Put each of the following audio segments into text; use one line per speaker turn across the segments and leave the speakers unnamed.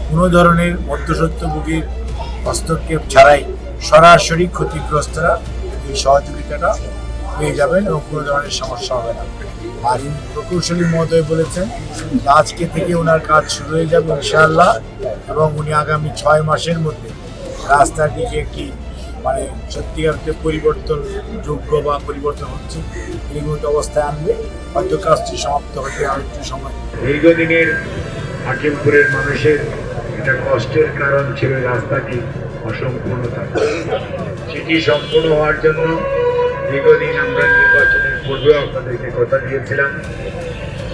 কোনো ধরনের মধ্যস্বত্বভোগীর হস্তক্ষেপ ছাড়াই সরাসরি ক্ষতিগ্রস্তরা এই সহযোগিতাটা পেয়ে যাবেন এবং কোনো ধরনের সমস্যা হবে না। আর প্রকৌশলী মহোদয় বলেছেন আজকে থেকে ওনার কাজ শুরু হয়ে যাবে ইনশাআল্লাহ, এবং উনি আগামী 6 মাসের মধ্যে রাস্তাটিকে একটি মানে সত্যিকার পরিবর্তন যোগ্য বা পরিবর্তন হচ্ছে এরকম অবস্থায় আনবে। হয়তো কাজটি সমাপ্ত হতে আর একটু সময়।
দীর্ঘদিনের হাকিমপুরের মানুষের একটা কষ্টের কারণ ছিল রাস্তাটি অসম্পূর্ণ থাকা। সেটি সম্পূর্ণ হওয়ার জন্য দীর্ঘদিন আমরা নির্বাচনের পূর্বেও আপনাদেরকে কথা দিয়েছিলাম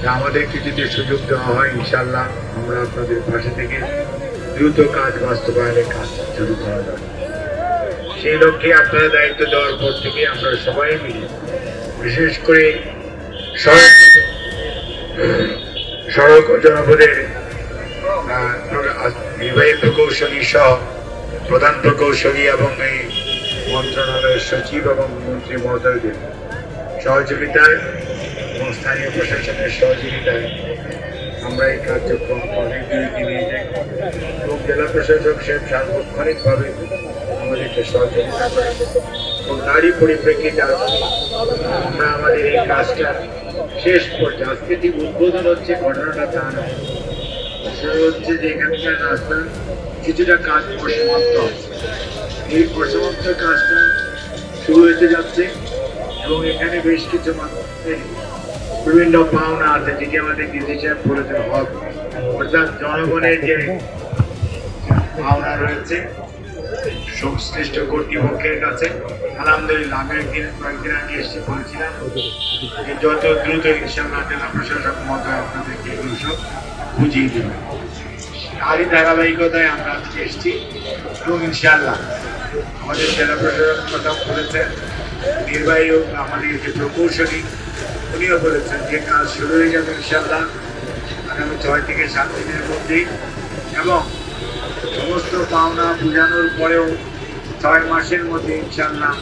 যে আমাদেরকে যদি সুযোগ দেওয়া হয় ইনশাল্লাহ আমরা আপনাদের পাশে থেকে দ্রুত কাজ বাস্তবায়নের কাজ শুরু করা যাবে। সেই লক্ষ্যে আপনারা দায়িত্ব দেওয়ার পর থেকে আমরা সবাই মিলে বিশেষ করে সড়ক ও জনপদের নির্বাহী প্রকৌশলী সহ প্রধান প্রকৌশলী এবং এই মন্ত্রণালয়ের সচিব এবং মন্ত্রী মহোদয়দের সহযোগিতায় এবং স্থানীয় প্রশাসনের সহযোগিতায় আমরা এই কার্যক্রম অনেক দূরে নিয়ে যাই এবং জেলা প্রশাসক সাহেব সার্বক্ষণিকভাবে আমাদেরকে সহযোগিতা করে এবং তারই পরিপ্রেক্ষিতে আমরা আমাদের এই কাজটা শেষ পর্যায়ে আজকে ঠিক উদ্বোধন হচ্ছে ঘটনাটা তা না, সেটা হচ্ছে যে এখানকার রাস্তা কিছুটা কাজ অসমাপ্ত আছে। এই অসমাপ্ত কাজটা শুরু হতে যাচ্ছে এবং এখানে বেশ কিছু মানুষের বিভিন্ন পাওনা আছে যেটি আমাদের ডিসি সাহেব বলেছেন হক, অর্থাৎ জনগণের যে পাওনা রয়েছে সংশ্লিষ্ট কর্তৃপক্ষের কাছে। আলহামদুলিল্লাহ আমি কয়েকদিন আগে এসে বলেছিলাম যত দ্রুত ইনশাআল্লাহ জেলা প্রশাসক মহোদয় আপনাদেরকে এগুলো সব বুঝিয়ে দেবেন। তারই ধারাবাহিকতায় আমরা আজকে এসেছি এবং ইনশাআল্লাহ আমাদের জেলা প্রশাসক কথা বলেছেন, নির্বাহী আমাদের যে প্রকৌশলী উনিও বলেছেন যে কাজ শুরু হয়ে যাবে ইনশাআল্লাহ আগামী 6 থেকে 7 দিনের মধ্যেই, এবং সমস্ত পাওনা বোঝানোর পরেও 6 মাসের মধ্যে ইনশাআল্লাহ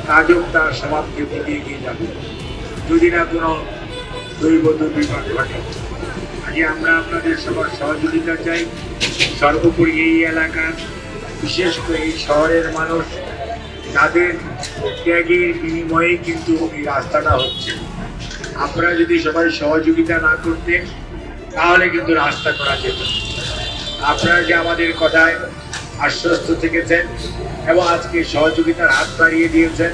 কাজও তার সমাপ্তির দিকে এগিয়ে যাবে যদি না কোনো দৈব দুর্বিপাক ঘটে। আজকে আমরা আপনাদের সবার সহযোগিতা চাই। সর্বোপরি এই এলাকার বিশেষ করে এই শহরের মানুষ তাদের ত্যাগের বিনিময়ে কিন্তু এই রাস্তাটা হচ্ছে। আপনারা যদি সবাই সহযোগিতা না করতেন তাহলে কিন্তু রাস্তা করা যেত। আপনারা যে আমাদের কথায় আশ্বস্ত থেকেছেন এবং আজকে সহযোগিতার হাত বাড়িয়ে দিয়েছেন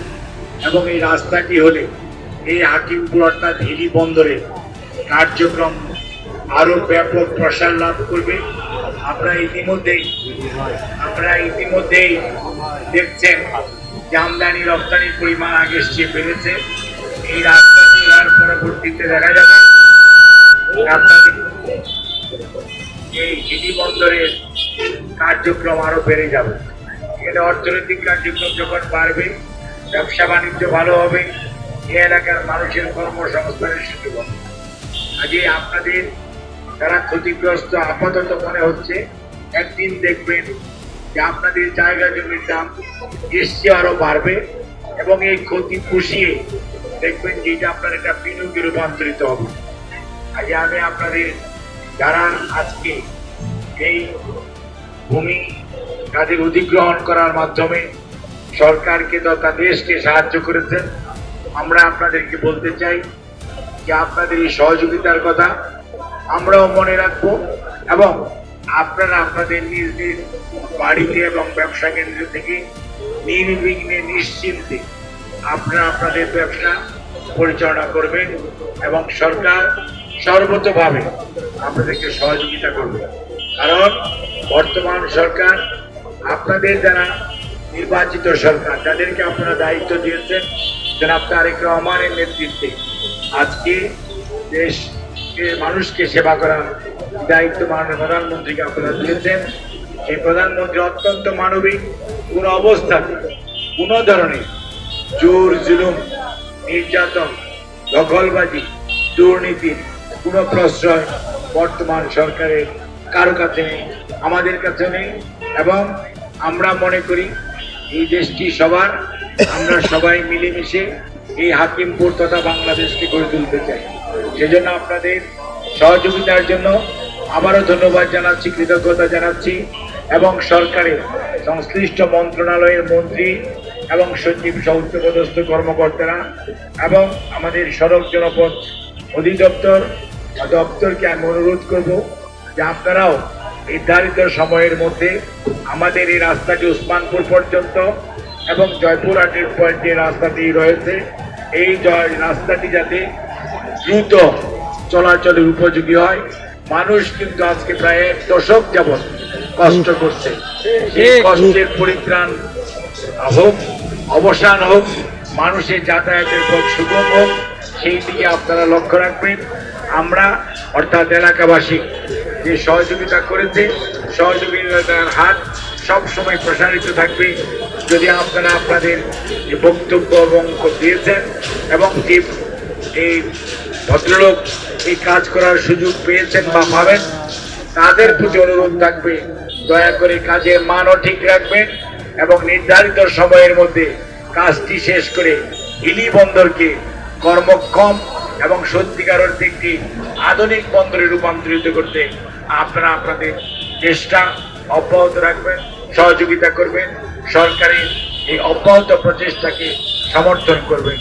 এবং এই রাস্তাটি হলে এই হাকিমপুর অর্থাৎ হিলি বন্দরে কার্যক্রম আরো ব্যাপক প্রসার লাভ করবে। আপনারা ইতিমধ্যেই দেখছেন যে আমদানি রপ্তানির পরিমাণ আগের চেয়ে বেড়েছে। এই রাস্তাটি হওয়ার পরবর্তীতে দেখা যাবে আপনাদের এই হিলি বন্দরের কার্যক্রম আরো বেড়ে যাবে। এটা অর্থনৈতিক কার্যক্রম যখন বাড়বে ব্যবসা বাণিজ্য ভালো হবে, এই এলাকার মানুষের কর্মসংস্থানের সুযোগ হবে। আজকে আপনাদের যারা ক্ষতিগ্রস্ত আপাতত মনে হচ্ছে একদিন দেখবেন যে আপনাদের জায়গা জমির দাম এসছে আরো বাড়বে এবং এই ক্ষতি পুষিয়ে দেখবেন যে এটা আপনার একটা বিনিয়োগে রূপান্তরিত হবে। আজকে আমি আপনাদের যারা আজকে এই ভূমি তাদের অধিগ্রহণ করার মাধ্যমে সরকারকে তথা দেশকে সাহায্য করেছেন, আমরা আপনাদেরকে বলতে চাই যে আপনাদের এই সহযোগিতার কথা আমরাও মনে রাখবো এবং আপনারা আপনাদের নিজ নিজ বাড়িতে এবং ব্যবসা কেন্দ্র থেকে নির্বিঘ্নে নিশ্চিন্তে আপনারা আপনাদের ব্যবসা পরিচালনা করবেন এবং সরকার সর্বতোভাবে আপনাদেরকে সহযোগিতা করবে। কারণ বর্তমান সরকার আপনাদের যারা নির্বাচিত সরকার যাদেরকে আপনারা দায়িত্ব দিয়েছেন জনাব তারেক রহমানের নেতৃত্বে আজকে দেশকে মানুষকে সেবা করার দায়িত্ব মাননীয় প্রধানমন্ত্রীকে আপনারা দিয়েছেন। এই প্রধানমন্ত্রী অত্যন্ত মানবিক, কোন অবস্থাতে কোন ধরনের জোর জুলুম নির্যাতন দখলবাজি দুর্নীতির কোন প্রশ্রয় বর্তমান সরকারের কারো কাছে নেই, আমাদের কাছে নেই। এবং আমরা মনে করি এই দেশটি সবার, আমরা সবাই মিলেমিশে এই হাকিমপুর তথা বাংলাদেশকে গড়ে তুলতে চাই। সেজন্য আপনাদের সহযোগিতার জন্য আবারও ধন্যবাদ জানাচ্ছি, কৃতজ্ঞতা জানাচ্ছি এবং সরকারের সংশ্লিষ্ট মন্ত্রণালয়ের মন্ত্রী এবং সচিব সহ উচ্চপদস্থ কর্মকর্তারা এবং আমাদের সড়ক জনপথ অধিদপ্তর দপ্তরকে আমি অনুরোধ করব যে আপনারাও নির্ধারিত সময়ের মধ্যে আমাদের এই রাস্তাটি উসমানপুর পর্যন্ত এবং জয়পুরহাটের পয়েন্ট যে রাস্তাটি রয়েছে এই রাস্তাটি যাতে দ্রুত চলাচলের উপযোগী হয়। মানুষ কিন্তু আজকে প্রায় 1 দশক যাবৎ কষ্ট করছে, সেই কষ্টের পরিত্রাণ হোক, অবসান হোক, মানুষের যাতায়াতের পথ সুগম হোক, সেই দিকে আপনারা লক্ষ্য রাখবেন। আমরা অর্থাৎ এলাকাবাসী যে সহযোগিতা করেছে, সহযোগিতার হাত সবসময় প্রসারিত থাকবে। যদি আপনারা আপনাদের যে বক্তব্য এবং দিয়েছেন এবং যে এই ভদ্রলোক এই কাজ করার সুযোগ পেয়েছেন বা পাবেন, তাদের প্রতি অনুরোধ থাকবে দয়া করে কাজের মানও ঠিক রাখবেন এবং নির্ধারিত সময়ের মধ্যে কাজটি শেষ করে হিলি বন্দরকে কর্মক্ষম এবং সত্যিকার অর্থে একটি আধুনিক বন্দরে রূপান্তরিত করতে আপনারা আপনাদের চেষ্টা অব্যাহত রাখবেন, সহযোগিতা করবেন, সরকারের এই অব্যাহত প্রচেষ্টাকে সমর্থন করবেন।